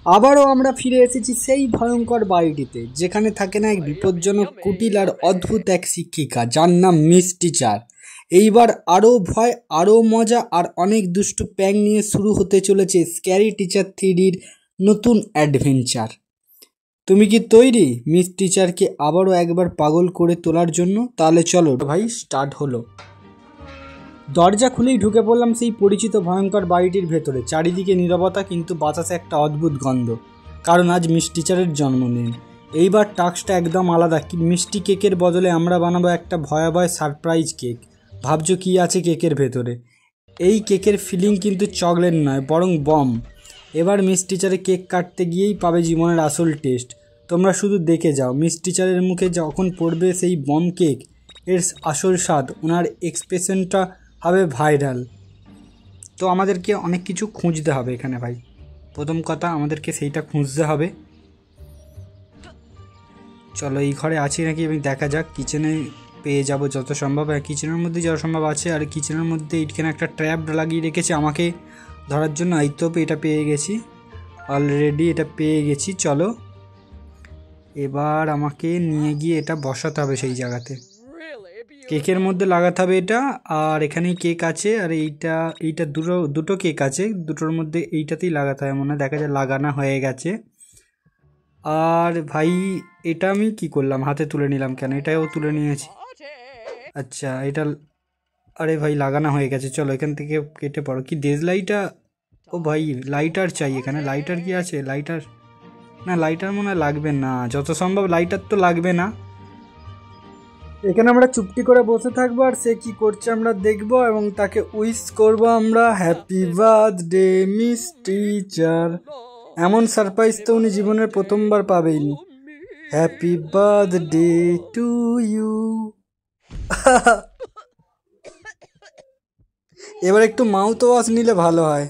আবারও আমরা ফিরে এসেছি সেই ভয়ঙ্কর বাড়িটিতে, যেখানে থাকে না এক বিপজ্জনক কুটিল আর অদ্ভুত এক শিক্ষিকা যার নাম মিস টিচার। এইবার আরও ভয়, আরও মজা আর অনেক দুষ্টু প্যাং নিয়ে শুরু হতে চলেছে স্ক্যারি টিচার 3Dর নতুন অ্যাডভেঞ্চার। তুমি কি তৈরি মিস টিচারকে আবারও একবার পাগল করে তোলার জন্য? তাহলে চলো ভাই, স্টার্ট হলো। দরজা খুলেই ঢুকে পড়লাম সেই পরিচিত ভয়ঙ্কর বাড়িটির ভেতরে। চারিদিকে নীরবতা, কিন্তু বাতাসে একটা অদ্ভুত গন্ধ, কারণ আজ মিস টিচারের জন্মদিন। এইবার টাস্কটা একদম আলাদা। মিষ্টি কেকের বদলে আমরা বানাবো একটা ভয়াবহ সারপ্রাইজ কেক। ভাবছো কি আছে কেকের ভেতরে? এই কেকের ফিলিং কিন্তু চকলেট নয়, বরং বম। এবার মিস টিচারে কেক কাটতে গিয়েই পাবে জীবনের আসল টেস্ট। তোমরা শুধু দেখে যাও, মিস টিচারের মুখে যখন পড়বে সেই বম কেক এর আসল স্বাদ, ওনার এক্সপ্রেশনটা হবে ভাইরাল। তো আমাদেরকে অনেক কিছু খুঁজতে হবে এখানে ভাই। প্রথম কথা, আমাদেরকে সেইটা খুঁজতে হবে। চলো এই ঘরে আছি নাকি আমি দেখা যাক। কিচেনে পেয়ে যাব যত সম্ভব, কিচেনের মধ্যে যত সম্ভব আছে। আর কিচেনের মধ্যে এইখানে একটা ট্র্যাপ লাগিয়ে রেখেছে আমাকে ধরার জন্য। এই তো এটা পেয়ে গেছি অলরেডি, এটা পেয়ে গেছি। চলো এবার আমাকে নিয়ে গিয়ে এটা বসাতে হবে সেই জায়গাতে। কেকের মধ্যে লাগাতে হবে এটা। আর এখানেই কেক আছে, আর এইটা দুটো কেক আছে, দুটোর মধ্যে এইটাতেই লাগাতে হবে মনে হয়। দেখা যায় লাগানো হয়ে গেছে। আর ভাই এটা আমি কি করলাম, হাতে তুলে নিলাম কেন? এটাও তুলে নিয়েছি। আচ্ছা এটা, আরে ভাই লাগানো হয়ে গেছে। চলো এখান থেকে কেটে পড়ো। কি ডেজলাইটটা? ও ভাই লাইটার চাই এখানে। লাইটার কি আছে? লাইটার না, লাইটার মনে হয় লাগবে না, যত সম্ভব লাইটার তো লাগবে না। এখানে আমরা চুপটি করে বসে থাকবো, আর সে কি করছে আমরা দেখবো, এবং তাকে উইশ করবো আমরা, হ্যাপি বার্থডে মিস টিচার। এমন সারপ্রাইজ তো উনি জীবনের প্রথমবার পাবেন। Happy birthday to you. এবার একটু মাউথ ওয়াশ নিলে ভালো হয়।